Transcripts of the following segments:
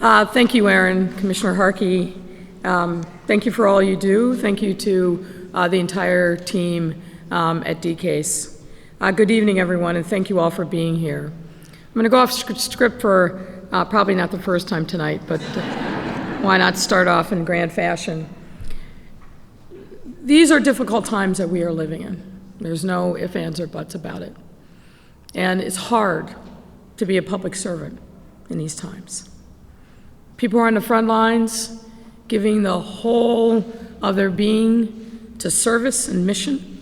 Thank you, Aaron, Commissioner Harkey. Thank you for all you do. Thank you to the entire team at DCASE. Good evening, everyone, and thank you all for being here. I'm going to go off script for probably not the first time tonight, but why not start off in grand fashion? These are difficult times that we are living in. There's no ifs, ands, or buts about it. And it's hard to be a public servant in these times. People are on the front lines, giving the whole of their being to service and mission,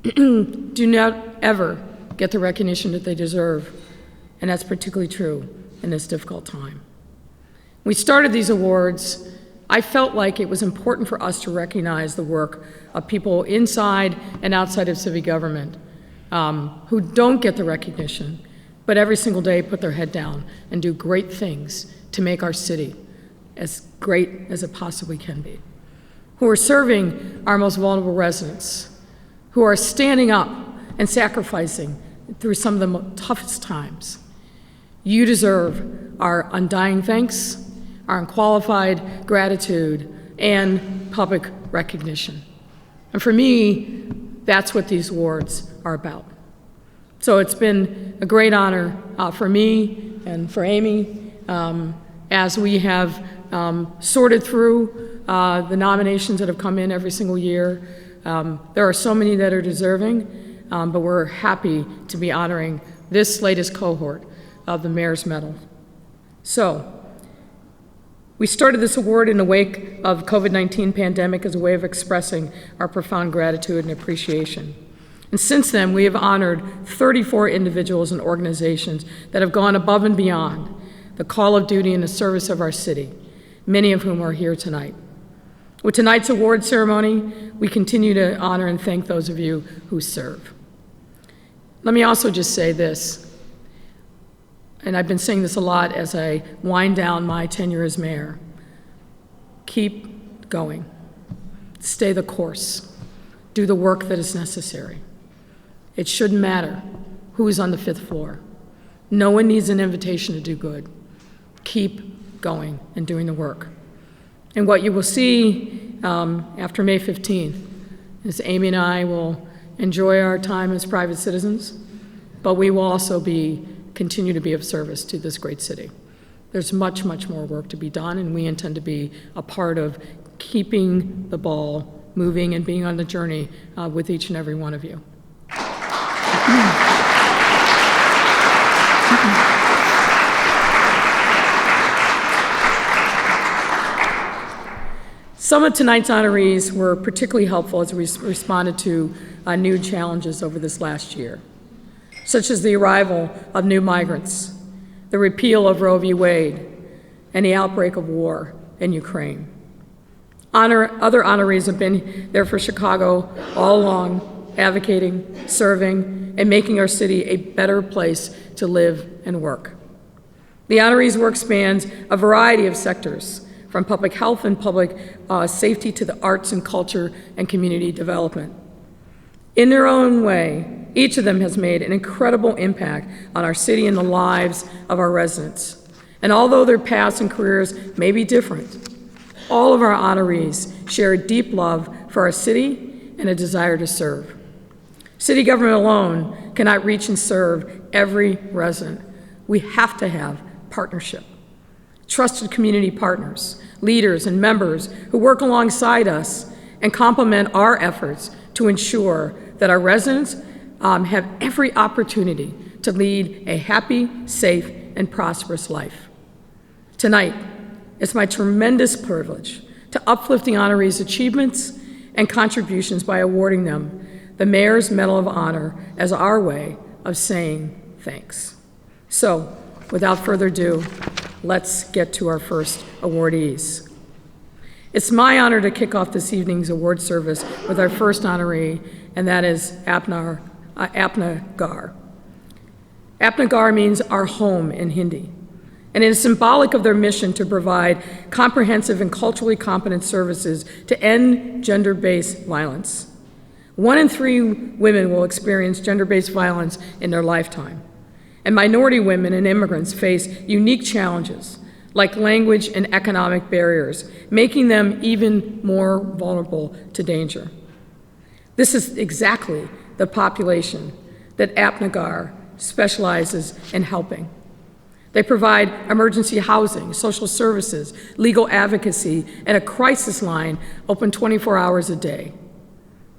do not ever get the recognition that they deserve, and that's particularly true in this difficult time. When we started these awards, I felt like it was important for us to recognize the work of people inside and outside of civic government who don't get the recognition, but every single day put their head down and do great things to make our city as great as it possibly can be, who are serving our most vulnerable residents, who are standing up and sacrificing through some of the toughest times. You deserve our undying thanks, our unqualified gratitude, and public recognition. And for me, that's what these awards are about. So it's been a great honor for me and for Amy as we have sorted through the nominations that have come in every single year. There are so many that are deserving, but we're happy to be honoring this latest cohort of the Mayor's Medal. So, we started this award in the wake of COVID-19 pandemic as a way of expressing our profound gratitude and appreciation. And since then, we have honored 34 individuals and organizations that have gone above and beyond the call of duty in the service of our city, many of whom are here tonight. With tonight's award ceremony, we continue to honor and thank those of you who serve. Let me also just say this, and I've been saying this a lot as I wind down my tenure as mayor. Keep going. Stay the course. Do the work that is necessary. It shouldn't matter who is on the 5th floor. No one needs an invitation to do good. Keep going and doing the work. And what you will see after May 15th is Amy and I will enjoy our time as private citizens, but we will also continue to be of service to this great city. There's much, much more work to be done, and we intend to be a part of keeping the ball moving and being on the journey with each and every one of you. Some of tonight's honorees were particularly helpful as we responded to new challenges over this last year, such as the arrival of new migrants, the repeal of Roe v. Wade, and the outbreak of war in Ukraine. Other honorees have been there for Chicago all along, advocating, serving, and making our city a better place to live and work. The honorees' work spans a variety of sectors, from public health and public safety to the arts and culture and community development. In their own way, each of them has made an incredible impact on our city and the lives of our residents. And although their paths and careers may be different, all of our honorees share a deep love for our city and a desire to serve. City government alone cannot reach and serve every resident. We have to have partnership. Trusted community partners, leaders, and members who work alongside us and complement our efforts to ensure that our residents have every opportunity to lead a happy, safe, and prosperous life. Tonight, it's my tremendous privilege to uplift the honorees' achievements and contributions by awarding them the Mayor's Medal of Honor as our way of saying thanks. So, without further ado, let's get to our first awardees. It's my honor to kick off this evening's award service with our first honoree, and that is Apne Ghar. Apne Ghar means our home in Hindi, and it is symbolic of their mission to provide comprehensive and culturally competent services to end gender-based violence. 1 in 3 women will experience gender-based violence in their lifetime, and minority women and immigrants face unique challenges like language and economic barriers, making them even more vulnerable to danger. This is exactly the population that Apne Ghar specializes in helping. They provide emergency housing, social services, legal advocacy, and a crisis line open 24 hours a day.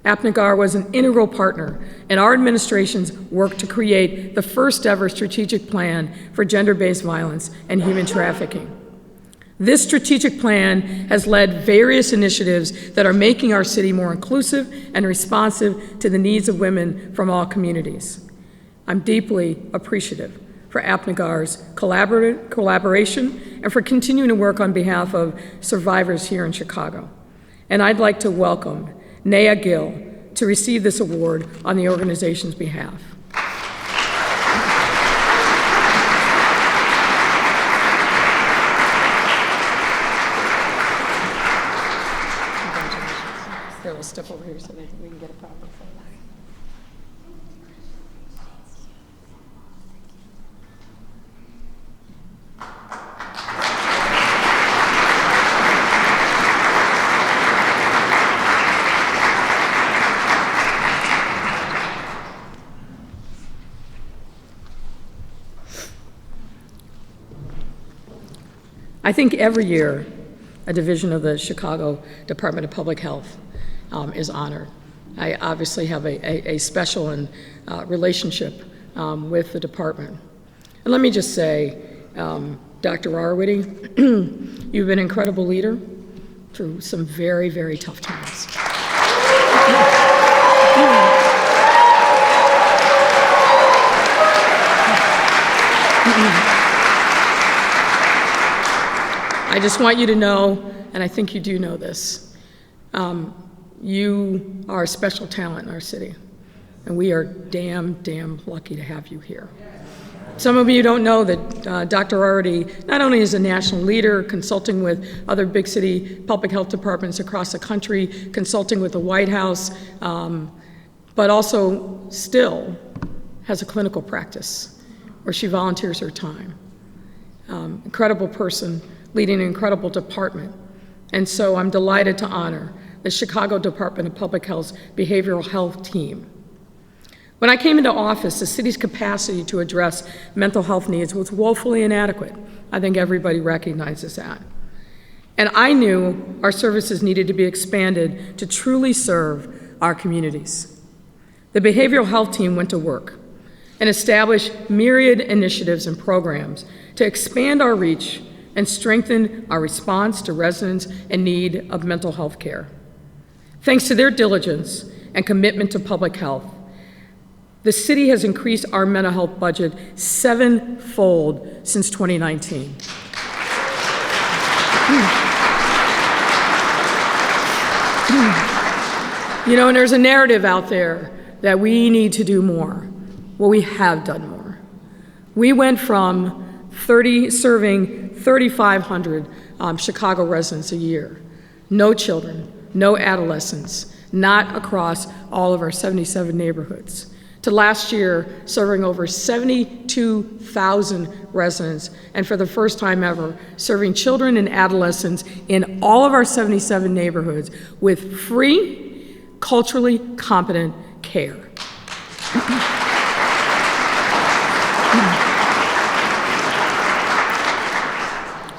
Apne Ghar was an integral partner in our administration's work to create the first ever strategic plan for gender-based violence and human trafficking. This strategic plan has led various initiatives that are making our city more inclusive and responsive to the needs of women from all communities. I'm deeply appreciative for Apne Ghar's collaboration and for continuing to work on behalf of survivors here in Chicago. And I'd like to welcome Naya Gill to receive this award on the organization's behalf. Here, we'll step over here so that we can get a proper photo. I think every year a division of the Chicago Department of Public Health is honored. I obviously have a special relationship with the department. And let me just say, Dr. Rarwitty, you've been an incredible leader through some very, very tough times. I just want you to know, and I think you do know this, you are a special talent in our city, and we are damn lucky to have you here. Some of you don't know that Dr. Rarwitty not only is a national leader, consulting with other big city public health departments across the country, consulting with the White House, but also still has a clinical practice where she volunteers her time. Incredible person, leading an incredible department. And so I'm delighted to honor the Chicago Department of Public Health's behavioral health team. When I came into office, the city's capacity to address mental health needs was woefully inadequate. I think everybody recognizes that. And I knew our services needed to be expanded to truly serve our communities. The behavioral health team went to work and established myriad initiatives and programs to expand our reach and strengthen our response to residents in need of mental health care. Thanks to their diligence and commitment to public health, the city has increased our mental health budget 7-fold since 2019. You know, and there's a narrative out there that we need to do more. Well, we have done more. We went from serving 3,500 Chicago residents a year. No children, no adolescents, not across all of our 77 neighborhoods, to last year serving over 72,000 residents, and for the first time ever, serving children and adolescents in all of our 77 neighborhoods with free, culturally competent care.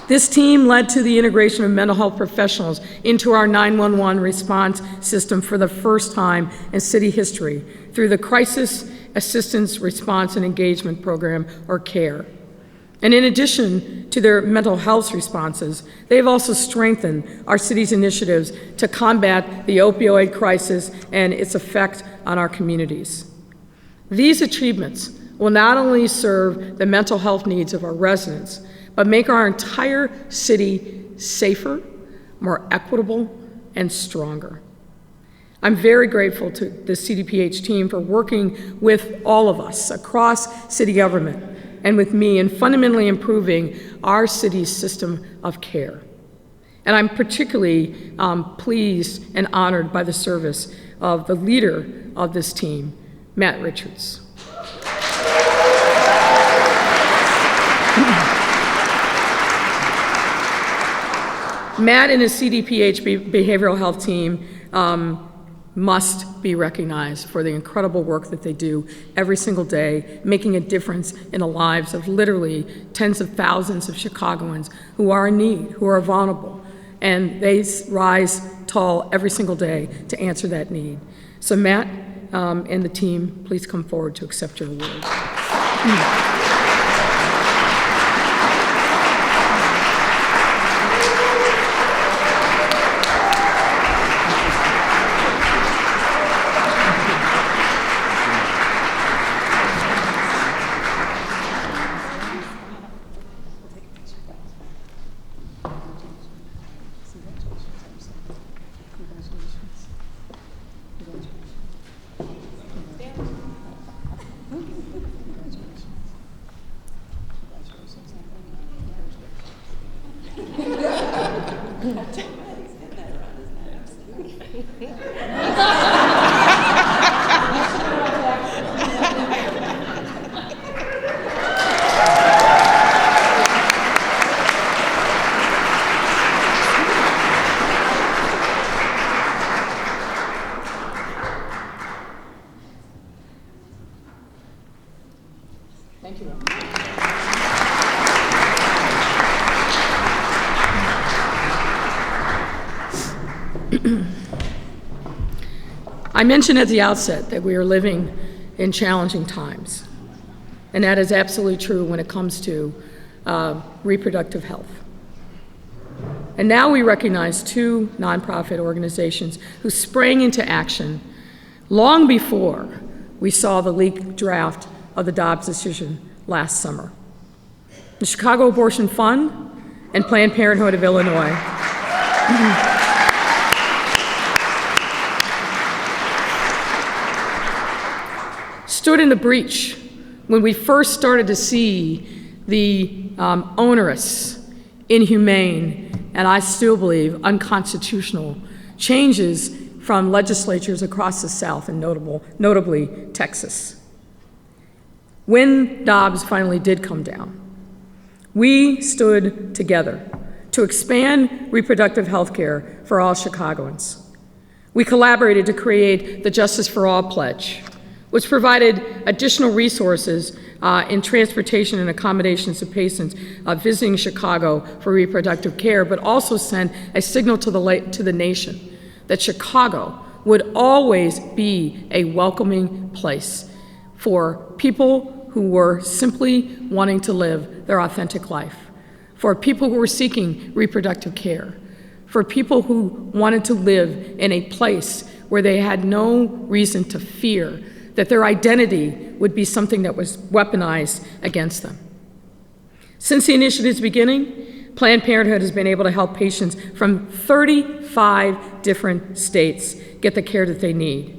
This team led to the integration of mental health professionals into our 911 response system for the first time in city history through the Crisis Assistance Response and Engagement Program, or CARE. And in addition to their mental health responses, they've also strengthened our city's initiatives to combat the opioid crisis and its effect on our communities. These achievements will not only serve the mental health needs of our residents, but make our entire city safer, more equitable, and stronger. I'm very grateful to the CDPH team for working with all of us across city government and with me in fundamentally improving our city's system of care. And I'm particularly pleased and honored by the service of the leader of this team, Matt Richards. Matt and his CDPH behavioral health team must be recognized for the incredible work that they do every single day, making a difference in the lives of literally tens of thousands of Chicagoans who are in need, who are vulnerable, and they rise tall every single day to answer that need. So Matt and the team, please come forward to accept your award. Thank you. I mentioned at the outset that we are living in challenging times, and that is absolutely true when it comes to reproductive health. And now we recognize two nonprofit organizations who sprang into action long before we saw the leaked draft of the Dobbs decision last summer. The Chicago Abortion Fund and Planned Parenthood of Illinois stood in the breach when we first started to see the onerous, inhumane, and I still believe unconstitutional changes from legislatures across the South and notably Texas. When Dobbs finally did come down, we stood together to expand reproductive health care for all Chicagoans. We collaborated to create the Justice for All Pledge, which provided additional resources in transportation and accommodations to patients visiting Chicago for reproductive care, but also sent a signal to the nation that Chicago would always be a welcoming place for people who were simply wanting to live their authentic life, for people who were seeking reproductive care, for people who wanted to live in a place where they had no reason to fear that their identity would be something that was weaponized against them. Since the initiative's beginning, Planned Parenthood has been able to help patients from 35 different states get the care that they need.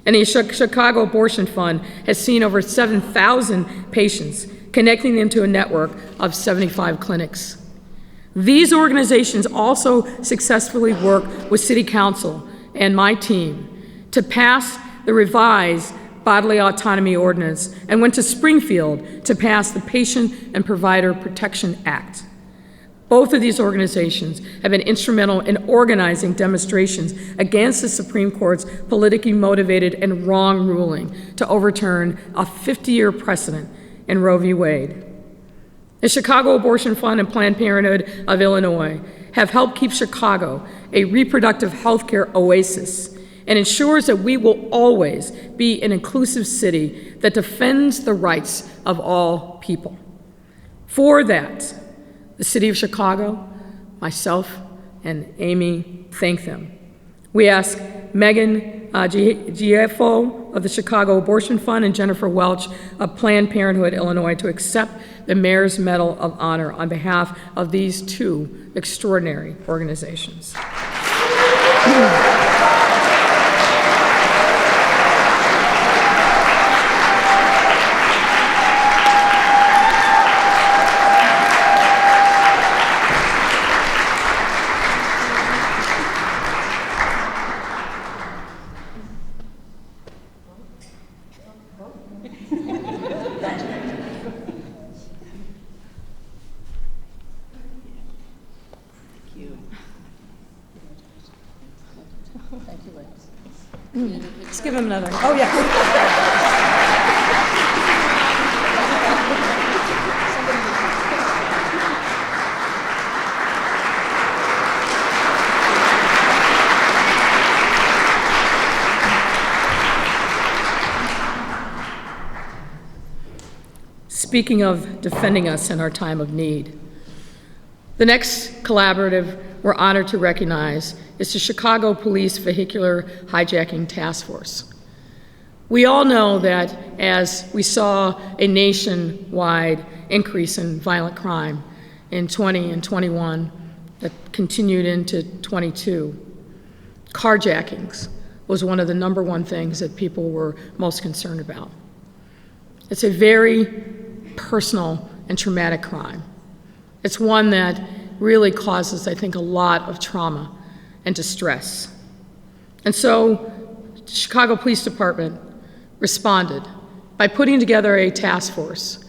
And the Chicago Abortion Fund has seen over 7,000 patients, connecting them to a network of 75 clinics. These organizations also successfully work with City Council and my team to pass the revised Bodily Autonomy Ordinance and went to Springfield to pass the Patient and Provider Protection Act. Both of these organizations have been instrumental in organizing demonstrations against the Supreme Court's politically motivated and wrong ruling to overturn a 50-year precedent in Roe v. Wade. The Chicago Abortion Fund and Planned Parenthood of Illinois have helped keep Chicago a reproductive health care oasis and ensures that we will always be an inclusive city that defends the rights of all people. For that, the City of Chicago, myself, and Amy thank them. We ask Megan GFO of the Chicago Abortion Fund and Jennifer Welch of Planned Parenthood Illinois to accept the Mayor's Medal of Honor on behalf of these two extraordinary organizations. Let's give him another. Oh, yes. Speaking of defending us in our time of need, the next collaborative we're honored to recognize is the Chicago Police Vehicular Hijacking Task Force. We all know that as we saw a nationwide increase in violent crime in 20 and 21 that continued into 22, carjackings was one of the number one things that people were most concerned about. It's a very personal and traumatic crime. It's one that really causes, I think, a lot of trauma and distress. And so the Chicago Police Department responded by putting together a task force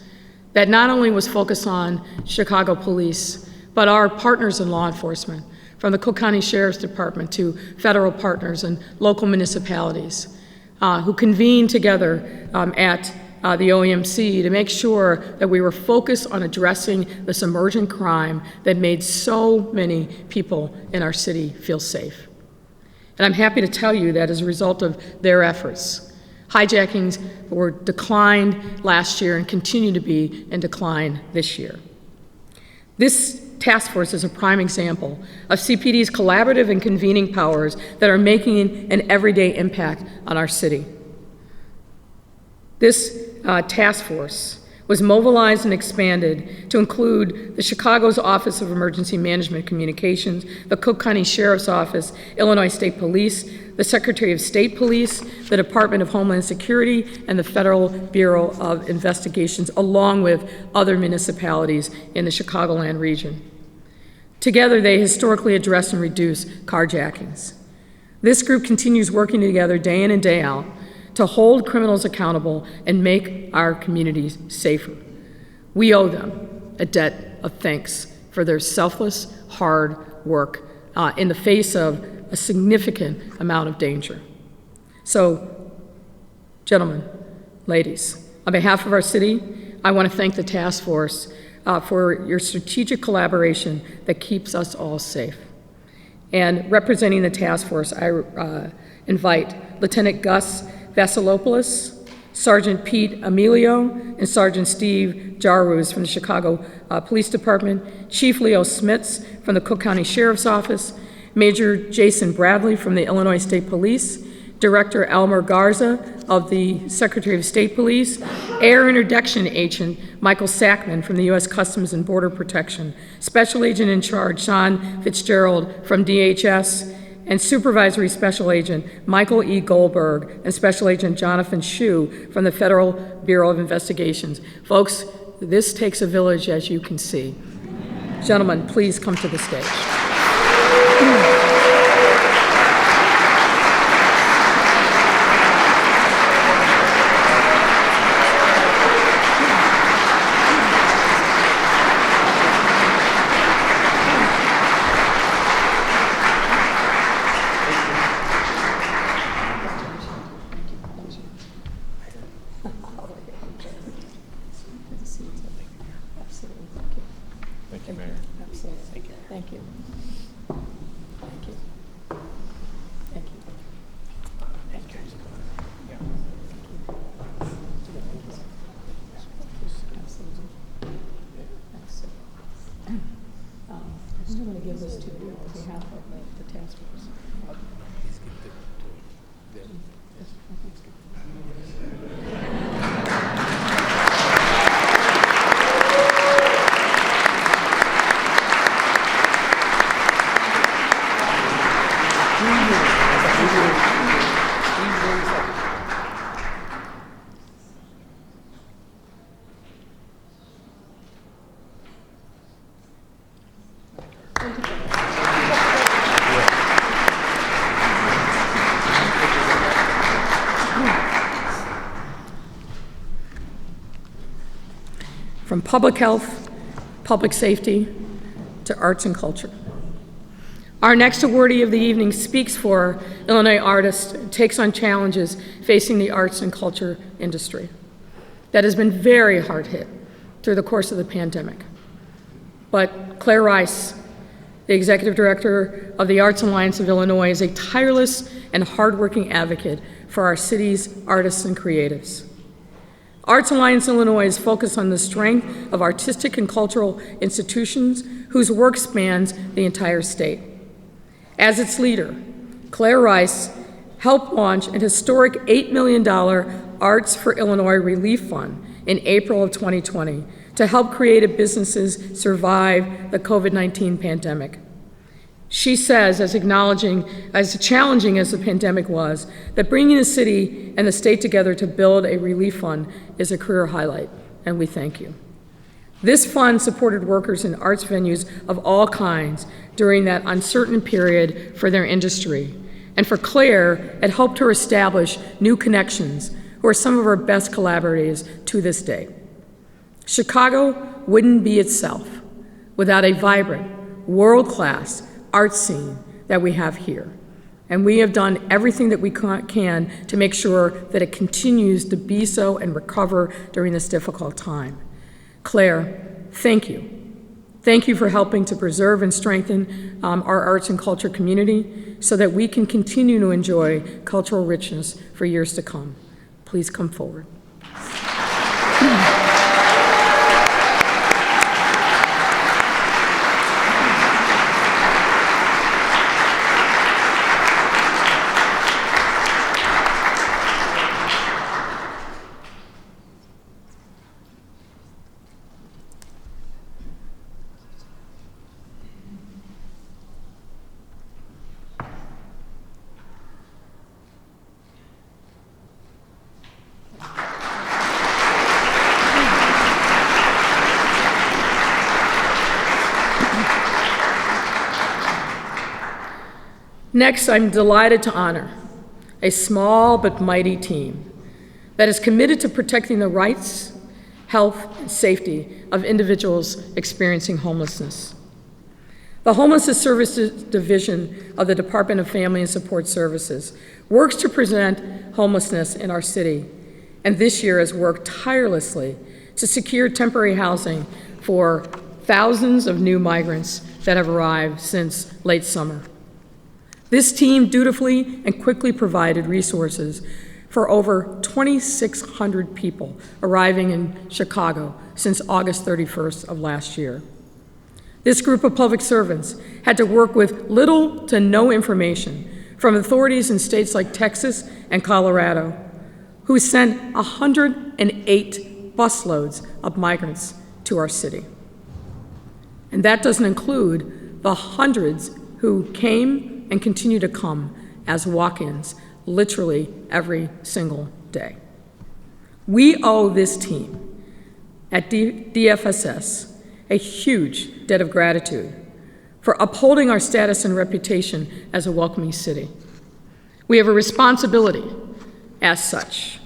that not only was focused on Chicago police, but our partners in law enforcement, from the Cook County Sheriff's Department to federal partners and local municipalities, who convened together at the OEMC to make sure that we were focused on addressing this emergent crime that made so many people in our city feel safe. And I'm happy to tell you that as a result of their efforts, hijackings were declined last year and continue to be in decline this year. This task force is a prime example of CPD's collaborative and convening powers that are making an everyday impact on our city. This task force was mobilized and expanded to include the Chicago's Office of Emergency Management Communications, the Cook County Sheriff's Office, Illinois State Police, the Secretary of State Police, the Department of Homeland Security, and the Federal Bureau of Investigations, along with other municipalities in the Chicagoland region. Together, they historically address and reduce carjackings. This group continues working together day in and day out to hold criminals accountable and make our communities safer. We owe them a debt of thanks for their selfless, hard work in the face of a significant amount of danger. So, gentlemen, ladies, on behalf of our city, I want to thank the task force for your strategic collaboration that keeps us all safe. And representing the task force, I invite Lieutenant Gus Vasilopoulos, Sergeant Pete Emilio, and Sergeant Steve Jaruz from the Chicago Police Department, Chief Leo Smits from the Cook County Sheriff's Office, Major Jason Bradley from the Illinois State Police, Director Elmer Garza of the Secretary of State Police, Air Interdiction Agent Michael Sackman from the U.S. Customs and Border Protection, Special Agent in Charge Sean Fitzgerald from DHS, and Supervisory Special Agent Michael E. Goldberg and Special Agent Jonathan Shue from the Federal Bureau of Investigations. Folks, this takes a village, as you can see. Gentlemen, please come to the stage. I'm going to give this to you on behalf of the task force. From public health, public safety, to arts and culture. Our next awardee of the evening speaks for Illinois artists, takes on challenges facing the arts and culture industry that has been very hard hit through the course of the pandemic. But Claire Rice, the executive director of the Arts Alliance of Illinois, is a tireless and hardworking advocate for our city's artists and creatives. Arts Alliance Illinois is focused on the strength of artistic and cultural institutions whose work spans the entire state. As its leader, Claire Rice helped launch an historic $8 million Arts for Illinois Relief Fund in April of 2020 to help creative businesses survive the COVID-19 pandemic. She says, as challenging as the pandemic was, that bringing the city and the state together to build a relief fund is a career highlight, and we thank you. This fund supported workers in arts venues of all kinds during that uncertain period for their industry. And for Claire, it helped her establish new connections who are some of our best collaborators to this day. Chicago wouldn't be itself without a vibrant, world-class art scene that we have here. And we have done everything that we can to make sure that it continues to be so and recover during this difficult time. Claire, thank you. Thank you for helping to preserve and strengthen our arts and culture community so that we can continue to enjoy cultural richness for years to come. Please come forward. Next, I'm delighted to honor a small but mighty team that is committed to protecting the rights, health, and safety of individuals experiencing homelessness. The Homelessness Services Division of the Department of Family and Support Services works to prevent homelessness in our city, and this year has worked tirelessly to secure temporary housing for thousands of new migrants that have arrived since late summer. This team dutifully and quickly provided resources for over 2,600 people arriving in Chicago since August 31st of last year. This group of public servants had to work with little to no information from authorities in states like Texas and Colorado, who sent 108 busloads of migrants to our city. And that doesn't include the hundreds who came and continue to come as walk-ins literally every single day. We owe this team at DFSS a huge debt of gratitude for upholding our status and reputation as a welcoming city. We have a responsibility, as such,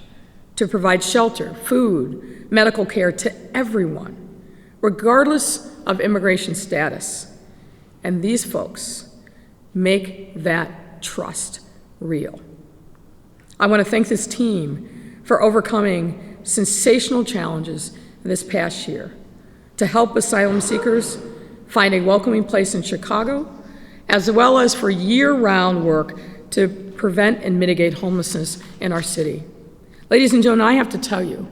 to provide shelter, food, medical care to everyone, regardless of immigration status. And these folks make that trust real. I want to thank this team for overcoming sensational challenges this past year to help asylum seekers find a welcoming place in Chicago, as well as for year-round work to prevent and mitigate homelessness in our city. Ladies and gentlemen, I have to tell you,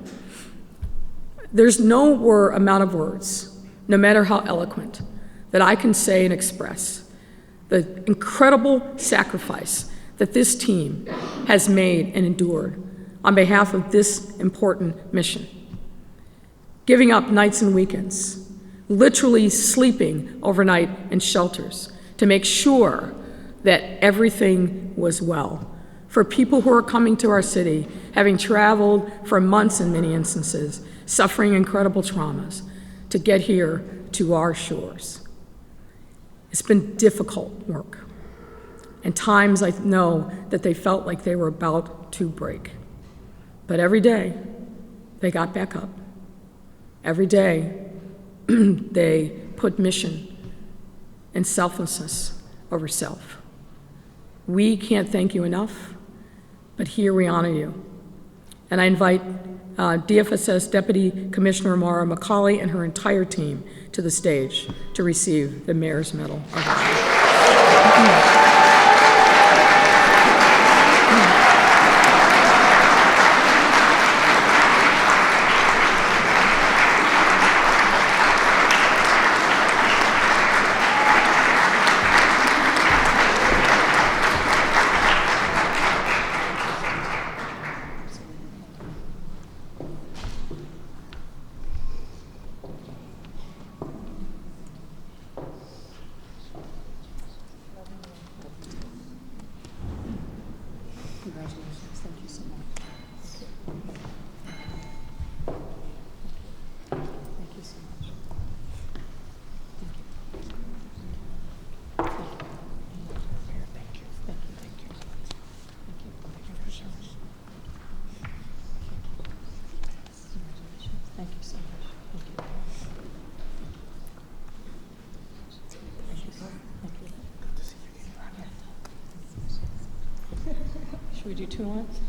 there's no amount of words, no matter how eloquent, that I can say and express the incredible sacrifice that this team has made and endured on behalf of this important mission. Giving up nights and weekends, literally sleeping overnight in shelters to make sure that everything was well for people who are coming to our city, having traveled for months in many instances, suffering incredible traumas, to get here to our shores. It's been difficult work, and times I know that they felt like they were about to break. But every day, they got back up. Every day, they put mission and selflessness over self. We can't thank you enough, but here we honor you. And I invite DFSS Deputy Commissioner Maura McCauley and her entire team to the stage to receive the Mayor's Medal of Honor. Congratulations. Thank you so much. Thank you so much. Thank you. Thank you. Thank you. Thank you. Thank you. Thank you. Thank you so much. Congratulations. Thank you so much. Thank you. Thank you. Thank you. Good to see you again. Should we do 2 lines?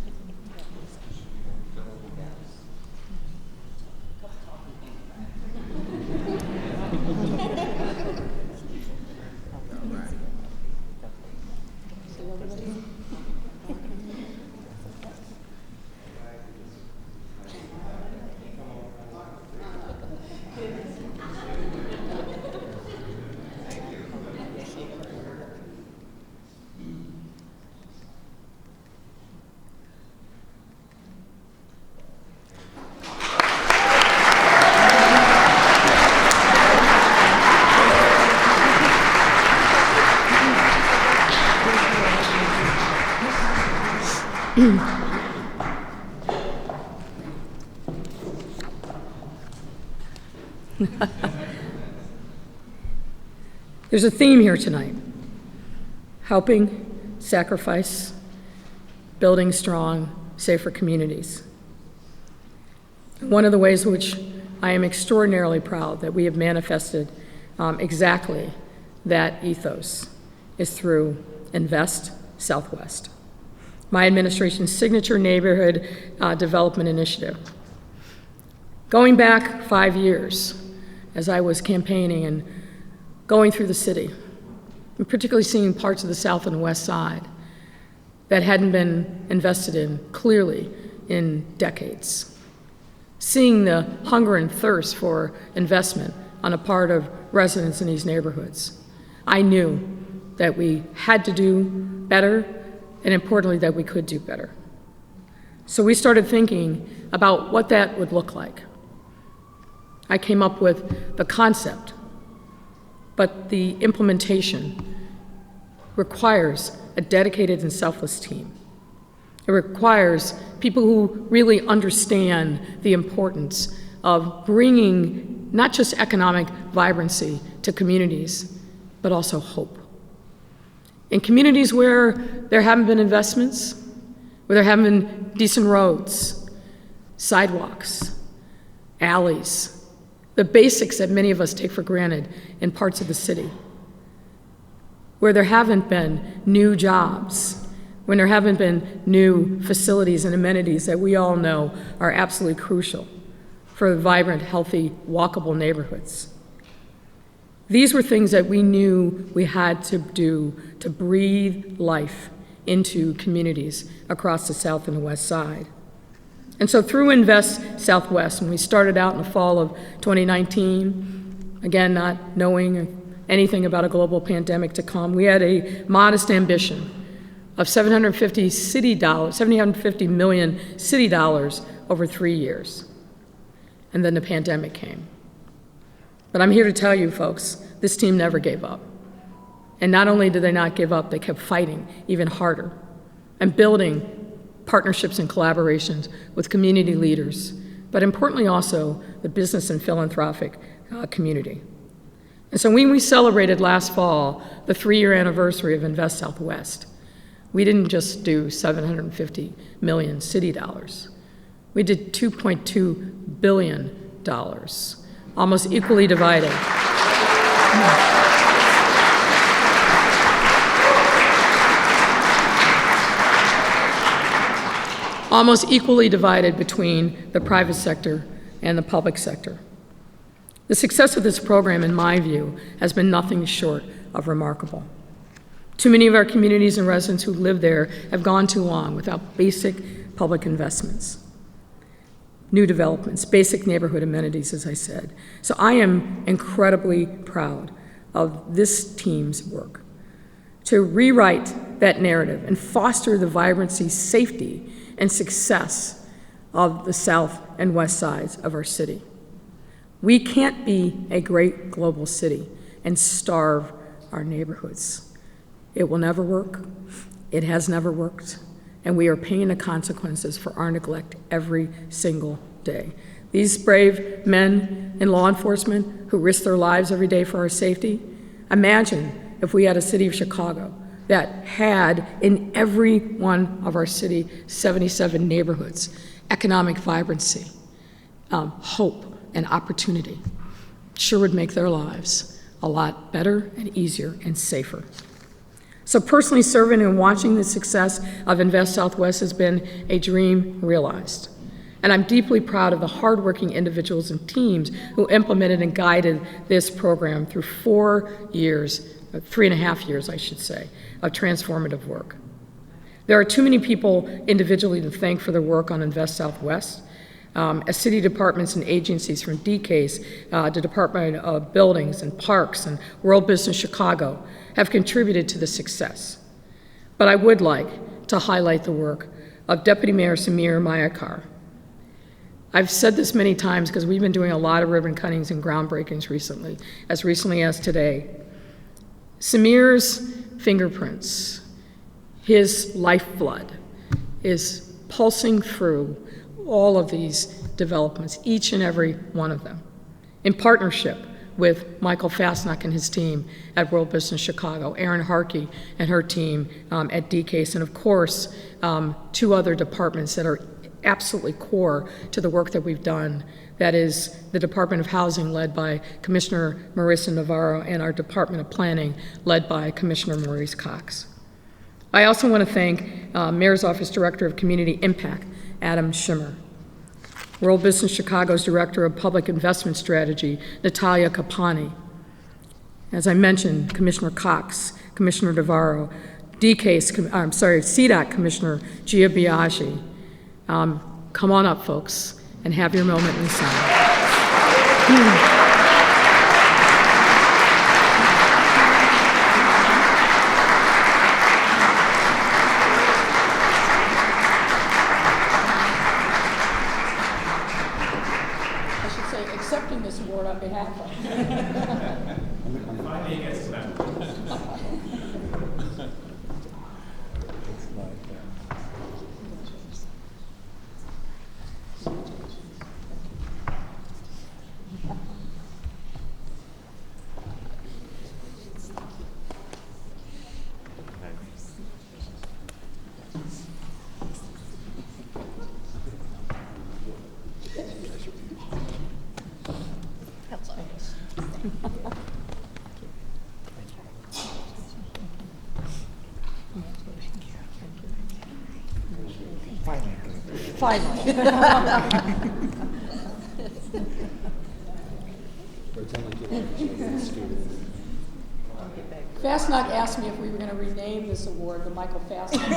There's a theme here tonight: helping, sacrifice, building strong, safer communities. One of the ways which I am extraordinarily proud that we have manifested exactly that ethos is through Invest Southwest, my administration's signature neighborhood development initiative. Going back 5 years, as I was campaigning and going through the city, and particularly seeing parts of the South and West Side that hadn't been invested in clearly in decades, seeing the hunger and thirst for investment on the part of residents in these neighborhoods, I knew that we had to do better, and importantly, that we could do better. So we started thinking about what that would look like. I came up with the concept, but the implementation requires a dedicated and selfless team. It requires people who really understand the importance of bringing not just economic vibrancy to communities, but also hope. In communities where there haven't been investments, where there haven't been decent roads, sidewalks, alleys, the basics that many of us take for granted in parts of the city, where there haven't been new jobs, when there haven't been new facilities and amenities that we all know are absolutely crucial for vibrant, healthy, walkable neighborhoods. These were things that we knew we had to do to breathe life into communities across the South and the West Side. And so through Invest Southwest, when we started out in the fall of 2019, again, not knowing anything about a global pandemic to come, we had a modest ambition of $750 million city dollars over 3 years. And then the pandemic came. But I'm here to tell you, folks, this team never gave up. And not only did they not give up, they kept fighting even harder and building partnerships and collaborations with community leaders, but importantly also the business and philanthropic community. And so when we celebrated last fall the 3-year anniversary of Invest Southwest, we didn't just do $750 million city dollars. We did $2.2 billion, almost equally divided. almost equally divided between the private sector and the public sector. The success of this program, in my view, has been nothing short of remarkable. Too many of our communities and residents who live there have gone too long without basic public investments, new developments, basic neighborhood amenities, as I said. So I am incredibly proud of this team's work to rewrite that narrative and foster the vibrancy, safety, and success of the south and west sides of our city. We can't be a great global city and starve our neighborhoods. It will never work. It has never worked. And we are paying the consequences for our neglect every single day. These brave men in law enforcement who risk their lives every day for our safety, imagine if we had a city of Chicago that had in every one of our city 77 neighborhoods economic vibrancy, hope, and opportunity. Sure would make their lives a lot better and easier and safer. So personally serving and watching the success of Invest Southwest has been a dream realized. And I'm deeply proud of the hardworking individuals and teams who implemented and guided this program through 4 years, 3.5 years, I should say, of transformative work. There are too many people individually to thank for their work on Invest Southwest. As city departments and agencies from DCASE, the Department of Buildings and Parks and World Business Chicago have contributed to the success. But I would like to highlight the work of Deputy Mayor Samir Mayakar. I've said this many times because we've been doing a lot of ribbon cuttings and groundbreakings recently as today. Samir's fingerprints, his lifeblood, is pulsing through all of these developments, each and every one of them, in partnership with Michael Fastnack and his team at World Business Chicago, Erin Harkey and her team at DCASE, and of course, 2 other departments that are absolutely core to the work that we've done. That is the Department of Housing, led by Commissioner Marissa Navarro, and our Department of Planning, led by Commissioner Maurice Cox. I also want to thank Mayor's Office Director of Community Impact, Adam Schimmer, World Business Chicago's Director of Public Investment Strategy, Natalia Kapani. As I mentioned, Commissioner Cox, Commissioner Navarro, CDOT Commissioner Gia Biaggi. Come on up, folks, and have your moment in the sun. Finally. Fastnack asked me if we were going to rename this award the Michael Fastnack.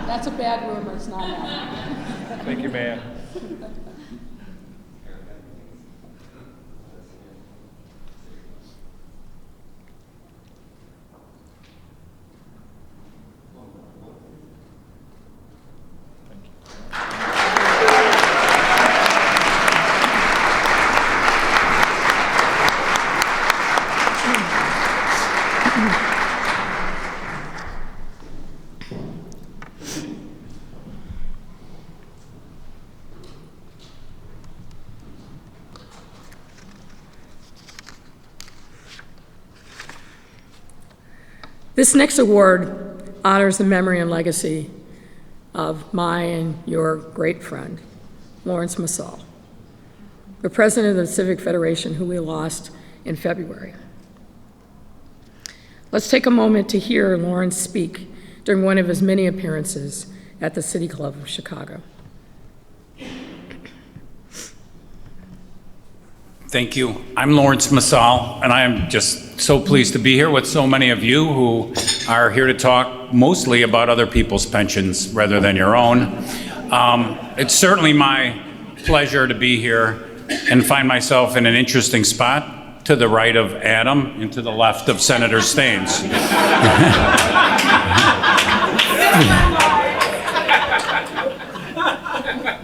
That's a bad rumor. It's not happening. Thank you, Mayor. This next award honors the memory and legacy of my and your great friend, Lawrence Msall, the president of the Civic Federation, who we lost in February. Let's take a moment to hear Lawrence speak during one of his many appearances at the City Club of Chicago. Thank you. I'm Lawrence Msall, and I am just so pleased to be here with so many of you who are here to talk mostly about other people's pensions rather than your own. It's certainly my pleasure to be here and find myself in an interesting spot to the right of Adam and to the left of Senator Staines.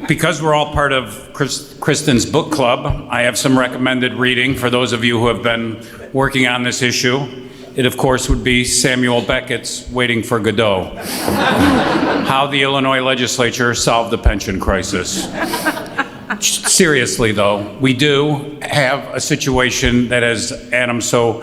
Because we're all part of Kristen's book club, I have some recommended reading for those of you who have been working on this issue. It, of course, would be Samuel Beckett's Waiting for Godot, How the Illinois Legislature Solved the Pension Crisis. Seriously, though, we do have a situation that, as Adam so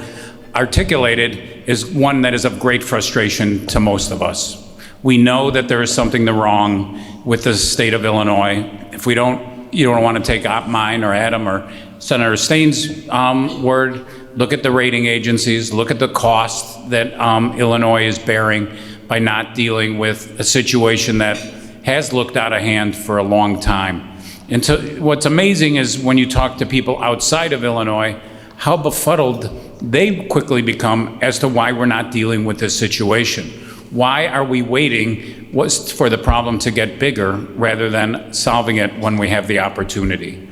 articulated, is one that is of great frustration to most of us. We know that there is something wrong with the state of Illinois. If you don't want to take mine or Adam or Senator Staines' word, look at the rating agencies, look at the cost that Illinois is bearing by not dealing with a situation that has looked out of hand for a long time. And so what's amazing is when you talk to people outside of Illinois, how befuddled they quickly become as to why we're not dealing with this situation. Why are we waiting for the problem to get bigger rather than solving it when we have the opportunity?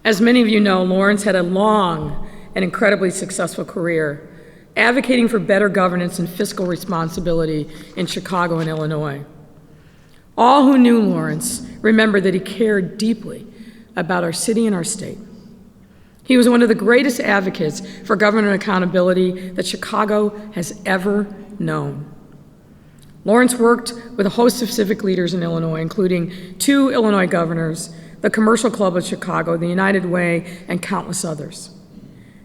As many of you know, Lawrence had a long and incredibly successful career advocating for better governance and fiscal responsibility in Chicago and Illinois. All who knew Lawrence remember that he cared deeply about our city and our state. He was one of the greatest advocates for government accountability that Chicago has ever known. Lawrence worked with a host of civic leaders in Illinois, including 2 Illinois governors, the Commercial Club of Chicago, the United Way, and countless others.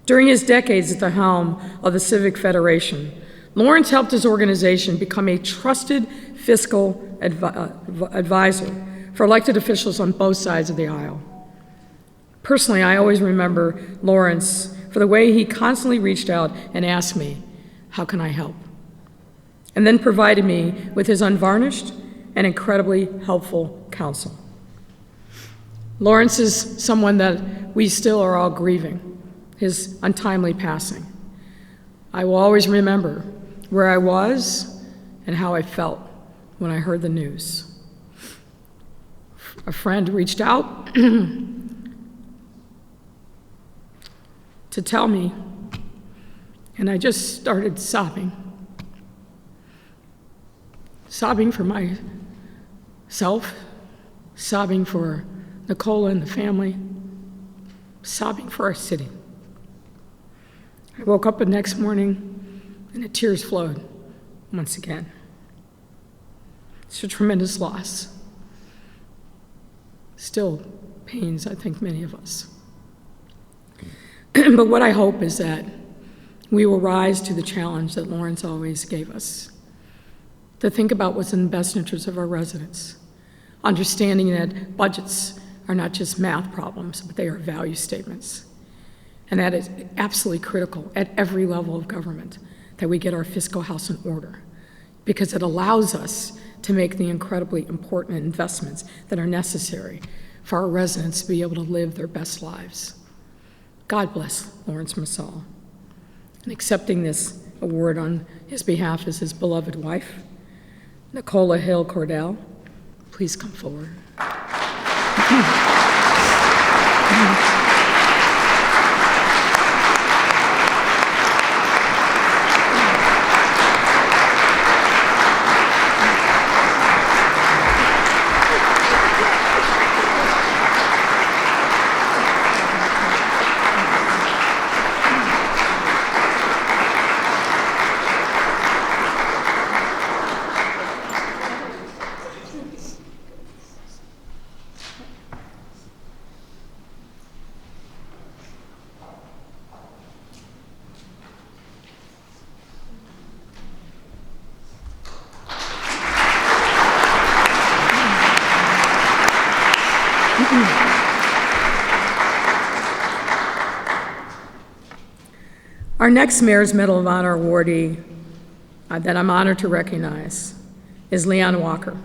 During his decades at the helm of the Civic Federation, Lawrence helped his organization become a trusted fiscal advisor for elected officials on both sides of the aisle. Personally, I always remember Lawrence for the way he constantly reached out and asked me, "How can I help?" and then provided me with his unvarnished and incredibly helpful counsel. Lawrence is someone that we still are all grieving, his untimely passing. I will always remember where I was and how I felt when I heard the news. A friend reached out to tell me, and I just started sobbing. Sobbing for myself, sobbing for Nicola and the family, sobbing for our city. I woke up the next morning and the tears flowed once again. It's a tremendous loss. Still pains, I think, many of us. But what I hope is that we will rise to the challenge that Lawrence always gave us, to think about what's in the best interest of our residents, understanding that budgets are not just math problems, but they are value statements. And that is absolutely critical at every level of government, that we get our fiscal house in order, because it allows us to make the incredibly important investments that are necessary for our residents to be able to live their best lives. God bless Lawrence Msall. And accepting this award on his behalf is his beloved wife, Nicola Hill Cordell. Please come forward. Our next Mayor's Medal of Honor awardee that I'm honored to recognize is Leon Walker,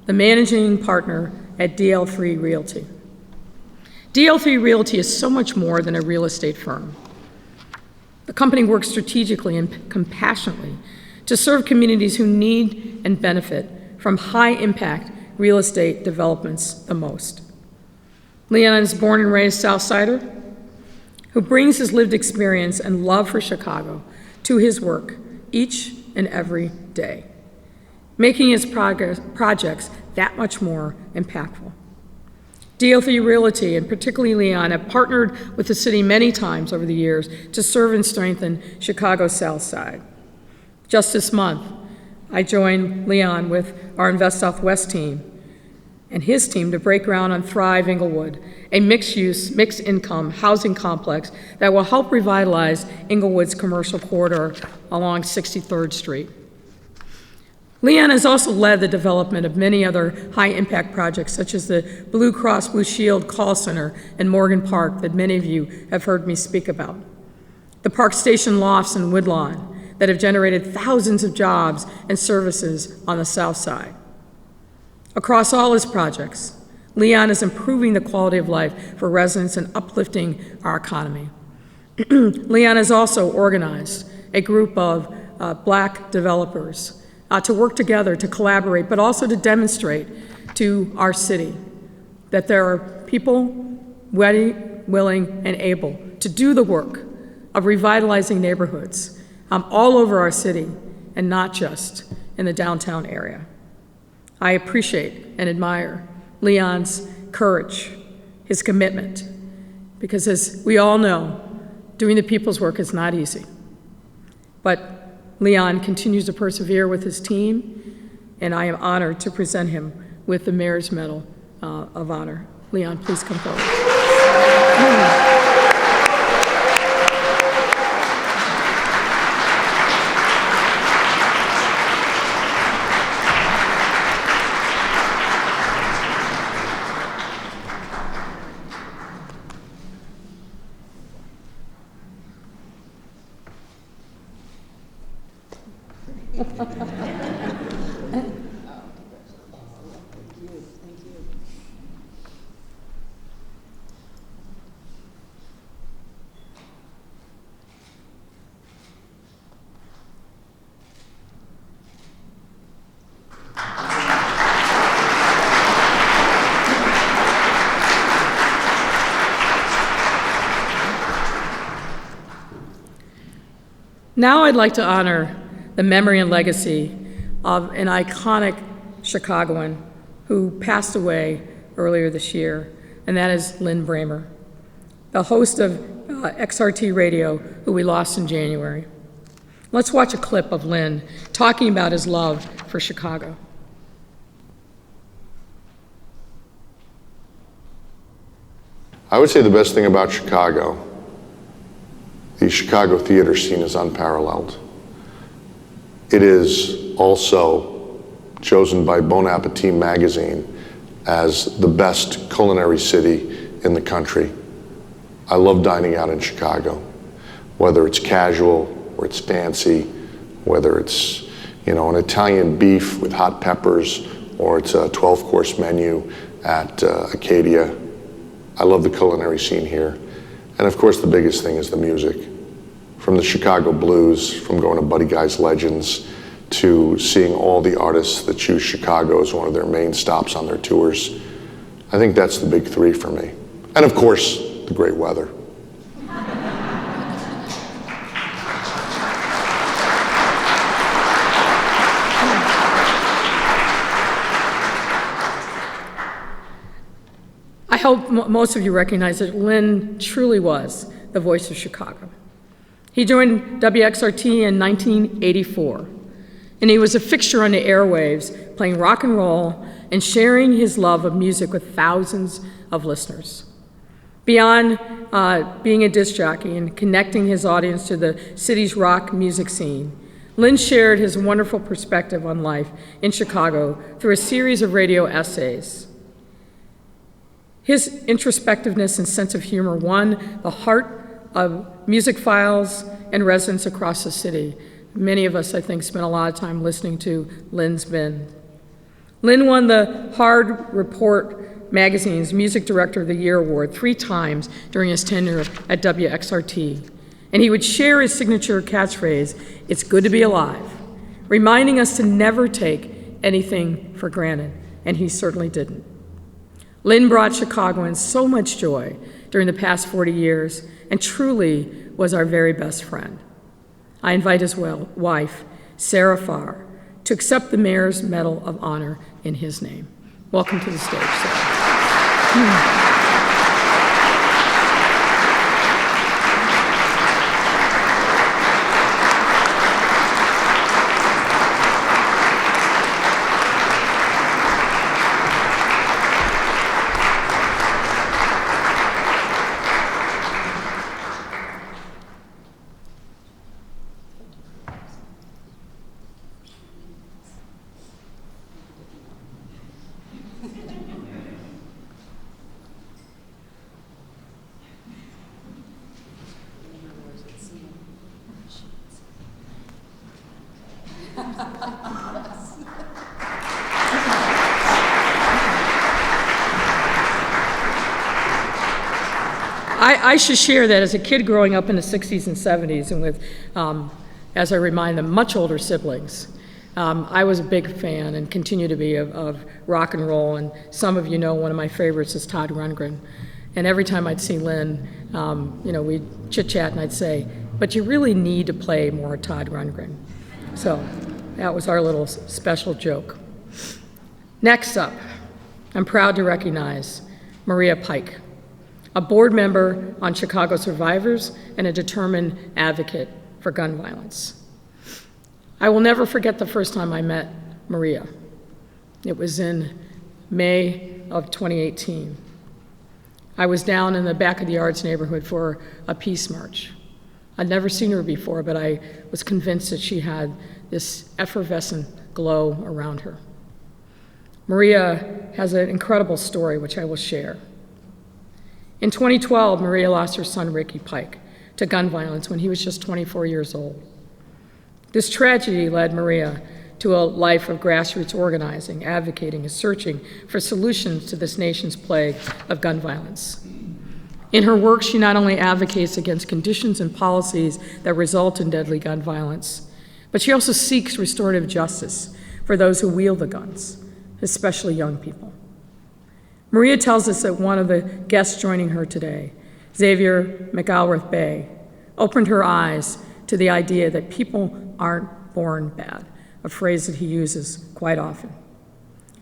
the managing partner at DL3 Realty. DL3 Realty is so much more than a real estate firm. The company works strategically and compassionately to serve communities who need and benefit from high-impact real estate developments the most. Leon is born and raised Southsider, who brings his lived experience and love for Chicago to his work each and every day, making his projects that much more impactful. DL3 Realty, and particularly Leon, have partnered with the city many times over the years to serve and strengthen Chicago's South Side. Just this month, I joined Leon with our Invest Southwest team and his team to break ground on Thrive Inglewood, a mixed-use, mixed-income housing complex that will help revitalize Inglewood's commercial corridor along 63rd Street. Leon has also led the development of many other high-impact projects, such as the Blue Cross Blue Shield Call Center in Morgan Park that many of you have heard me speak about, the Park Station Lofts in Woodlawn that have generated thousands of jobs and services on the South Side. Across all his projects, Leon is improving the quality of life for residents and uplifting our economy. Leon has also organized a group of Black developers to work together, to collaborate, but also to demonstrate to our city that there are people ready, willing, and able to do the work of revitalizing neighborhoods all over our city and not just in the downtown area. I appreciate and admire Leon's courage, his commitment, because as we all know, doing the people's work is not easy. But Leon continues to persevere with his team, and I am honored to present him with the Mayor's Medal of Honor. Leon, please come forward. Now I'd like to honor the memory and legacy of an iconic Chicagoan who passed away earlier this year, and that is Lynn Bramer, the host of XRT Radio, who we lost in January. Let's watch a clip of Lynn talking about his love for Chicago. I would say the best thing about Chicago, the Chicago theater scene, is unparalleled. It is also chosen by Bon Appetit magazine as the best culinary city in the country. I love dining out in Chicago, whether it's casual or it's fancy, whether it's, an Italian beef with hot peppers, or it's a 12-course menu at Acadia. I love the culinary scene here. And of course, the biggest thing is the music. From the Chicago blues, from going to Buddy Guy's Legends, to seeing all the artists that choose Chicago as one of their main stops on their tours. I think that's the big three for me. And of course, the great weather. I hope most of you recognize that Lynn truly was the voice of Chicago. He joined WXRT in 1984, and he was a fixture on the airwaves, playing rock and roll and sharing his love of music with thousands of listeners. Beyond being a disc jockey and connecting his audience to the city's rock music scene, Lynn shared his wonderful perspective on life in Chicago through a series of radio essays. His introspectiveness and sense of humor won the heart musicophiles and residents across the city. Many of us, I think, spent a lot of time listening to Lynn's Been. Lynn won the Hard Report magazine's Music Director of the Year award 3 times during his tenure at WXRT. And he would share his signature catchphrase, "It's good to be alive," reminding us to never take anything for granted, and he certainly didn't. Lynn brought Chicagoans so much joy during the past 40 years and truly was our very best friend. I invite his wife, Sarah Farr, to accept the Mayor's Medal of Honor in his name. Welcome to the stage, Sarah. I should share that as a kid growing up in the 60s and 70s and with, as I remind them, much older siblings, I was a big fan and continue to be of rock and roll. And some of you know one of my favorites is Todd Rundgren. And every time I'd see Lynn, we'd chit-chat and I'd say, "But you really need to play more Todd Rundgren." So that was our little special joke. Next up, I'm proud to recognize Maria Pike, a board member on Chicago Survivors and a determined advocate for gun violence. I will never forget the first time I met Maria. It was in May of 2018. I was down in the back of the Yards neighborhood for a peace march. I'd never seen her before, but I was convinced that she had this effervescent glow around her. Maria has an incredible story, which I will share. In 2012, Maria lost her son, Ricky Pike, to gun violence when he was just 24 years old. This tragedy led Maria to a life of grassroots organizing, advocating, and searching for solutions to this nation's plague of gun violence. In her work, she not only advocates against conditions and policies that result in deadly gun violence, but she also seeks restorative justice for those who wield the guns, especially young people. Maria tells us that one of the guests joining her today, Xavier McAlworth Bay, opened her eyes to the idea that people aren't born bad, a phrase that he uses quite often.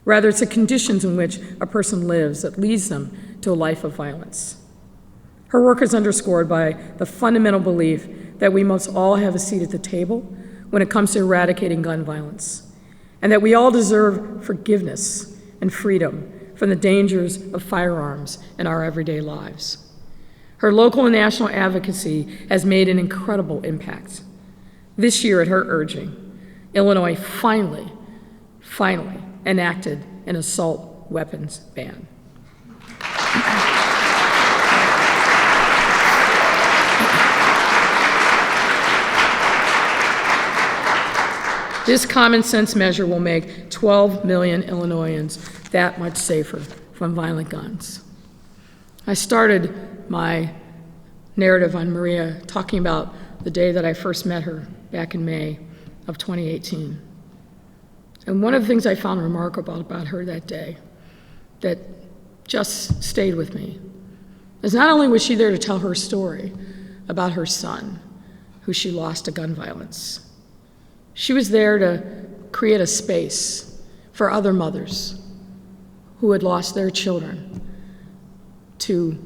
Rather, it's the conditions in which a person lives that leads them to a life of violence. Her work is underscored by the fundamental belief that we must all have a seat at the table when it comes to eradicating gun violence, and that we all deserve forgiveness and freedom from the dangers of firearms in our everyday lives. Her local and national advocacy has made an incredible impact. This year, at her urging, Illinois finally enacted an assault weapons ban. This common sense measure will make 12 million Illinoisans that much safer from violent guns. I started my narrative on Maria talking about the day that I first met her back in May of 2018. And one of the things I found remarkable about her that day that just stayed with me is not only was she there to tell her story about her son, who she lost to gun violence, she was there to create a space for other mothers who had lost their children to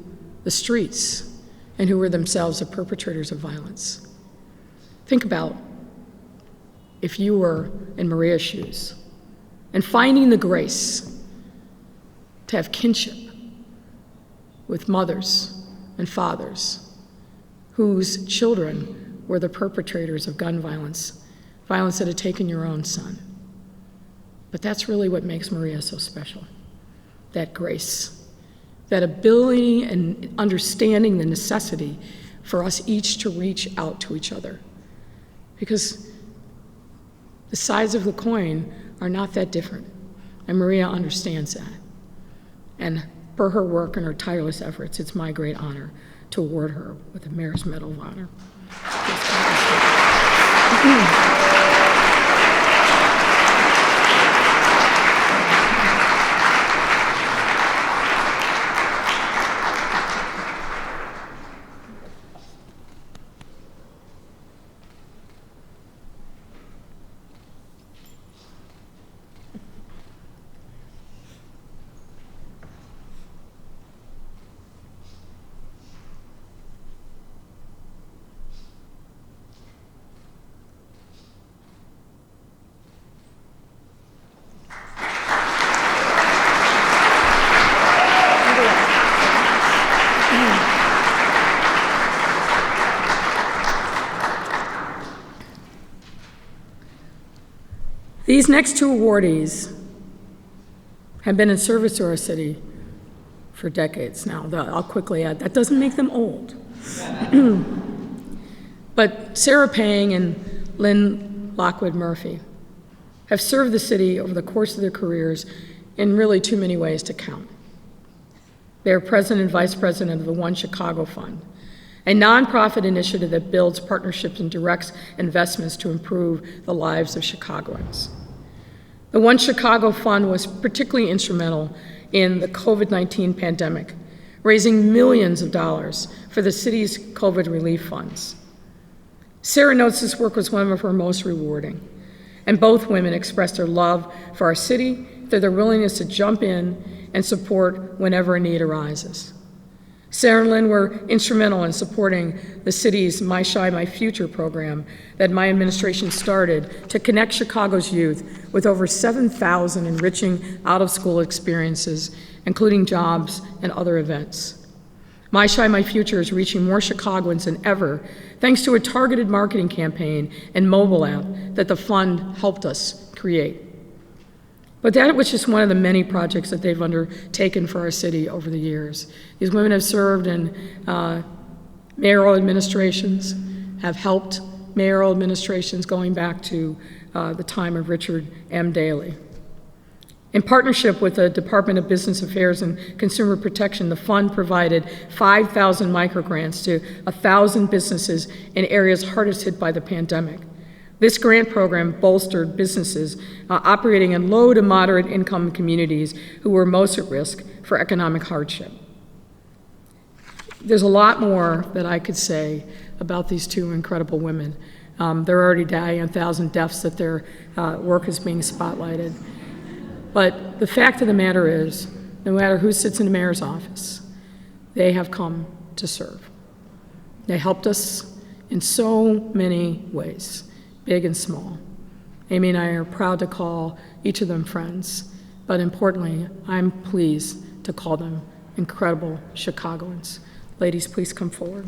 the streets and who were themselves the perpetrators of violence. Think about if you were in Maria's shoes and finding the grace to have kinship with mothers and fathers whose children were the perpetrators of gun violence, violence that had taken your own son. But that's really what makes Maria so special, that grace, that ability and understanding the necessity for us each to reach out to each other, because the sides of the coin are not that different, and Maria understands that. And for her work and her tireless efforts, it's my great honor to award her with the Mayor's Medal of Honor. These next two awardees have been in service to our city for decades now. I'll quickly add, that doesn't make them old. But Sarah Pang and Lynn Lockwood Murphy have served the city over the course of their careers in really too many ways to count. They are president and vice president of the One Chicago Fund, a nonprofit initiative that builds partnerships and directs investments to improve the lives of Chicagoans. The One Chicago Fund was particularly instrumental in the COVID-19 pandemic, raising millions of dollars for the city's COVID relief funds. Sarah notes this work was one of her most rewarding, and both women expressed their love for our city through their willingness to jump in and support whenever a need arises. Sarah and Lynn were instrumental in supporting the city's My Shy, My Future program that my administration started to connect Chicago's youth with over 7,000 enriching out-of-school experiences, including jobs and other events. My Shy, My Future is reaching more Chicagoans than ever, thanks to a targeted marketing campaign and mobile app that the fund helped us create. But that was just one of the many projects that they've undertaken for our city over the years. These women have served in mayoral administrations, have helped mayoral administrations going back to the time of Richard M. Daley. In partnership with the Department of Business Affairs and Consumer Protection, the fund provided 5,000 microgrants to 1,000 businesses in areas hardest hit by the pandemic. This grant program bolstered businesses operating in low to moderate income communities who were most at risk for economic hardship. There's a lot more that I could say about these two incredible women. They're already dying 1,000 deaths that their work is being spotlighted. But the fact of the matter is, no matter who sits in the mayor's office, they have come to serve. They helped us in so many ways, big and small. Amy and I are proud to call each of them friends, but importantly, I'm pleased to call them incredible Chicagoans. Ladies, please come forward.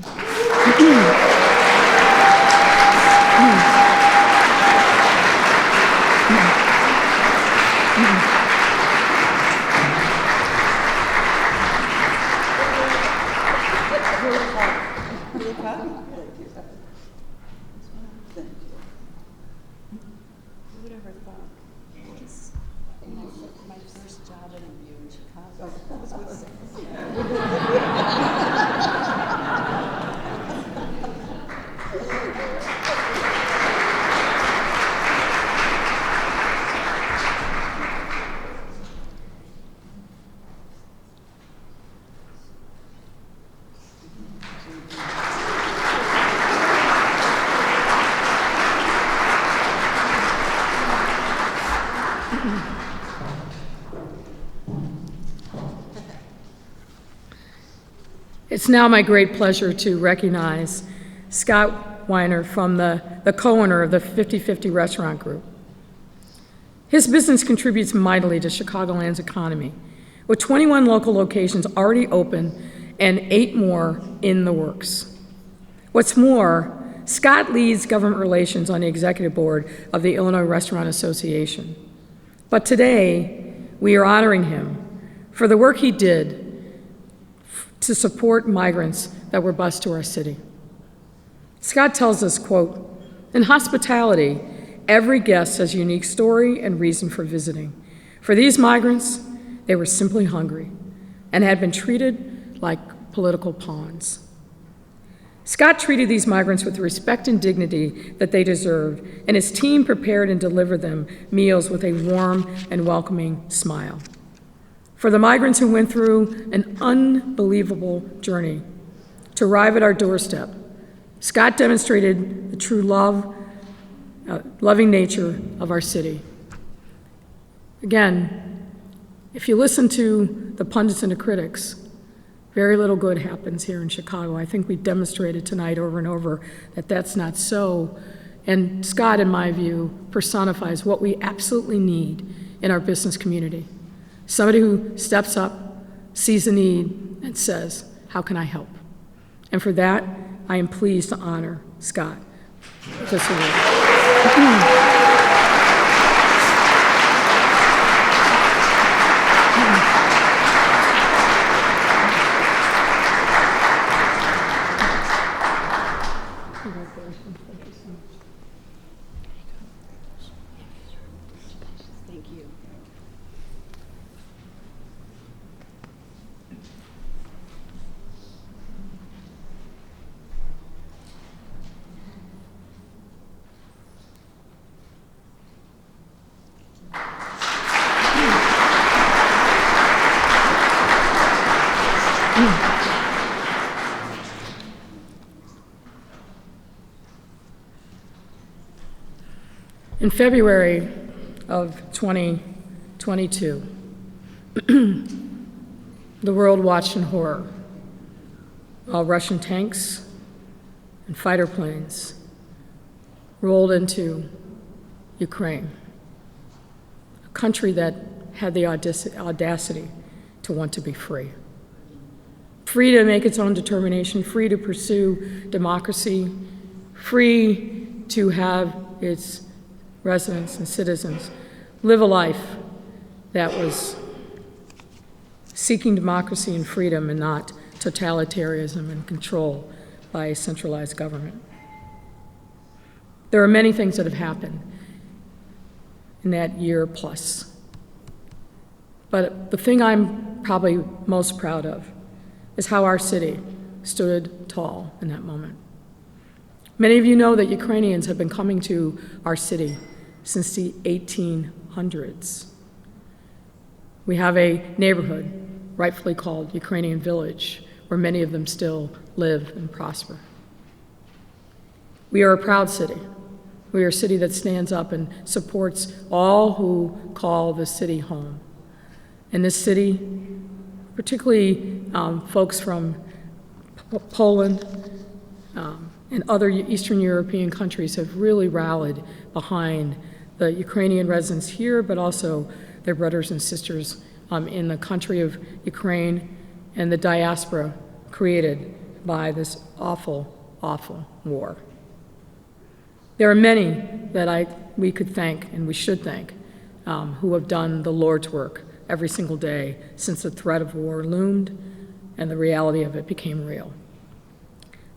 It's now my great pleasure to recognize Scott Weiner, from the co-owner of the 50/50 Restaurant Group. His business contributes mightily to Chicagoland's economy, with 21 local locations already open and 8 more in the works. What's more, Scott leads government relations on the executive board of the Illinois Restaurant Association. But today, we are honoring him for the work he did to support migrants that were bused to our city. Scott tells us, quote, "In hospitality, every guest has a unique story and reason for visiting. For these migrants, they were simply hungry and had been treated like political pawns." Scott treated these migrants with the respect and dignity that they deserved, and his team prepared and delivered them meals with a warm and welcoming smile. For the migrants who went through an unbelievable journey to arrive at our doorstep, Scott demonstrated the true loving nature of our city. Again, if you listen to the pundits and the critics, very little good happens here in Chicago. I think we've demonstrated tonight over and over that that's not so. And Scott, in my view, personifies what we absolutely need in our business community. Somebody who steps up, sees a need, and says, "How can I help?" And for that, I am pleased to honor Scott with this award. In February of 2022, the world watched in horror while Russian tanks and fighter planes rolled into Ukraine, a country that had the audacity to want to be free. Free to make its own determination, free to pursue democracy, free to have its residents and citizens live a life that was seeking democracy and freedom and not totalitarianism and control by a centralized government. There are many things that have happened in that year plus. But the thing I'm probably most proud of is how our city stood tall in that moment. Many of you know that Ukrainians have been coming to our city since the 1800s. We have a neighborhood, rightfully called Ukrainian Village, where many of them still live and prosper. We are a proud city. We are a city that stands up and supports all who call the city home. And this city, particularly folks from Poland and other Eastern European countries, have really rallied behind the Ukrainian residents here, but also their brothers and sisters in the country of Ukraine and the diaspora created by this awful, awful war. There are many that we could thank and we should thank who have done the Lord's work every single day since the threat of war loomed and the reality of it became real.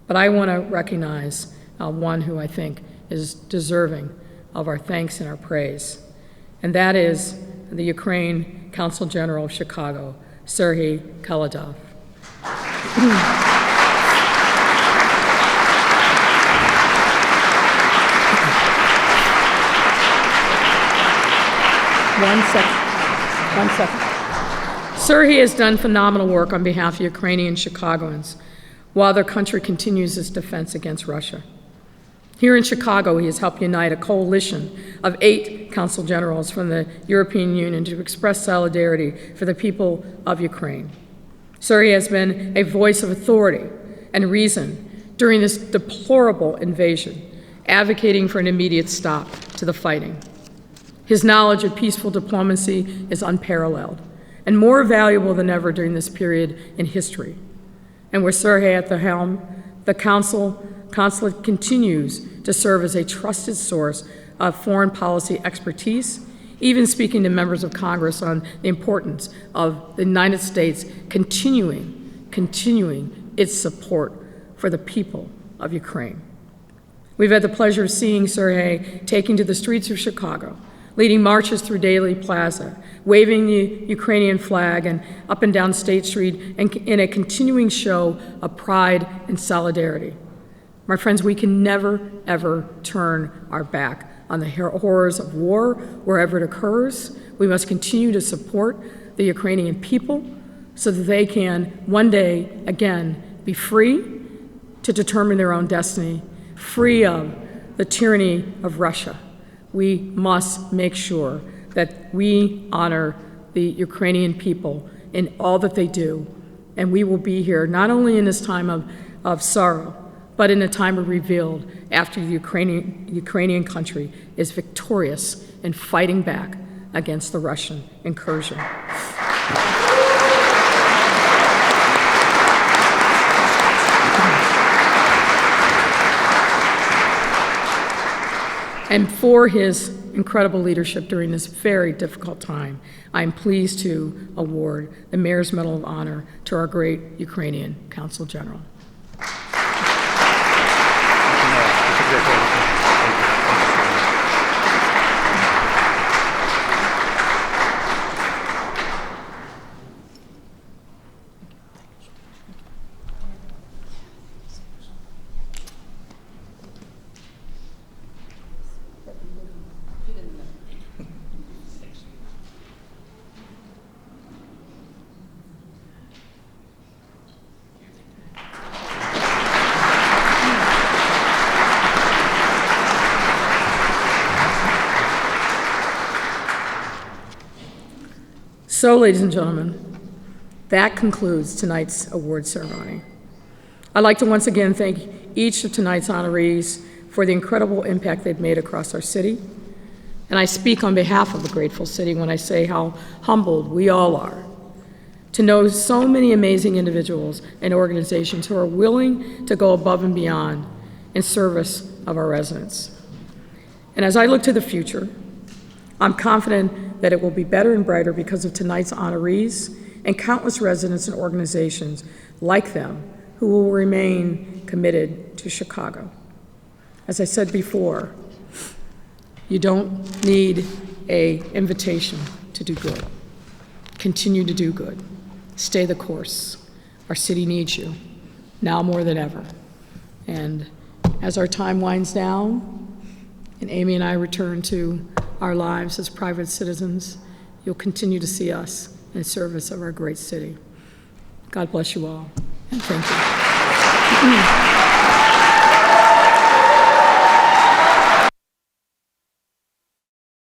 But I want to recognize one who I think is deserving of our thanks and our praise, and that is the Ukraine Consul General of Chicago, Serhiy Kaladov. One second. Serhiy has done phenomenal work on behalf of Ukrainian Chicagoans while their country continues its defense against Russia. Here in Chicago, he has helped unite a coalition of 8 consul generals from the European Union to express solidarity for the people of Ukraine. Serhiy has been a voice of authority and reason during this deplorable invasion, advocating for an immediate stop to the fighting. His knowledge of peaceful diplomacy is unparalleled and more valuable than ever during this period in history. And with Serhiy at the helm, the consulate continues to serve as a trusted source of foreign policy expertise, even speaking to members of Congress on the importance of the United States continuing its support for the people of Ukraine. We've had the pleasure of seeing Sergei taking to the streets of Chicago, leading marches through Daly Plaza, waving the Ukrainian flag and up and down State Street, and in a continuing show of pride and solidarity. My friends, we can never, ever turn our back on the horrors of war wherever it occurs. We must continue to support the Ukrainian people so that they can one day, again, be free to determine their own destiny, free of the tyranny of Russia. We must make sure that we honor the Ukrainian people in all that they do, and we will be here not only in this time of sorrow, but in a time of rebuild after the Ukrainian country is victorious in fighting back against the Russian incursion. And for his incredible leadership during this very difficult time, I'm pleased to award the Mayor's Medal of Honor to our great Ukrainian Consul General. So, ladies and gentlemen, that concludes tonight's award ceremony. I'd like to once again thank each of tonight's honorees for the incredible impact they've made across our city. And I speak on behalf of the grateful city when I say how humbled we all are to know so many amazing individuals and organizations who are willing to go above and beyond in service of our residents. And as I look to the future, I'm confident that it will be better and brighter because of tonight's honorees and countless residents and organizations like them who will remain committed to Chicago. As I said before, you don't need an invitation to do good. Continue to do good. Stay the course. Our city needs you, now more than ever. And as our time winds down, and Amy and I return to our lives as private citizens, you'll continue to see us in service of our great city. God bless you all, and thank you.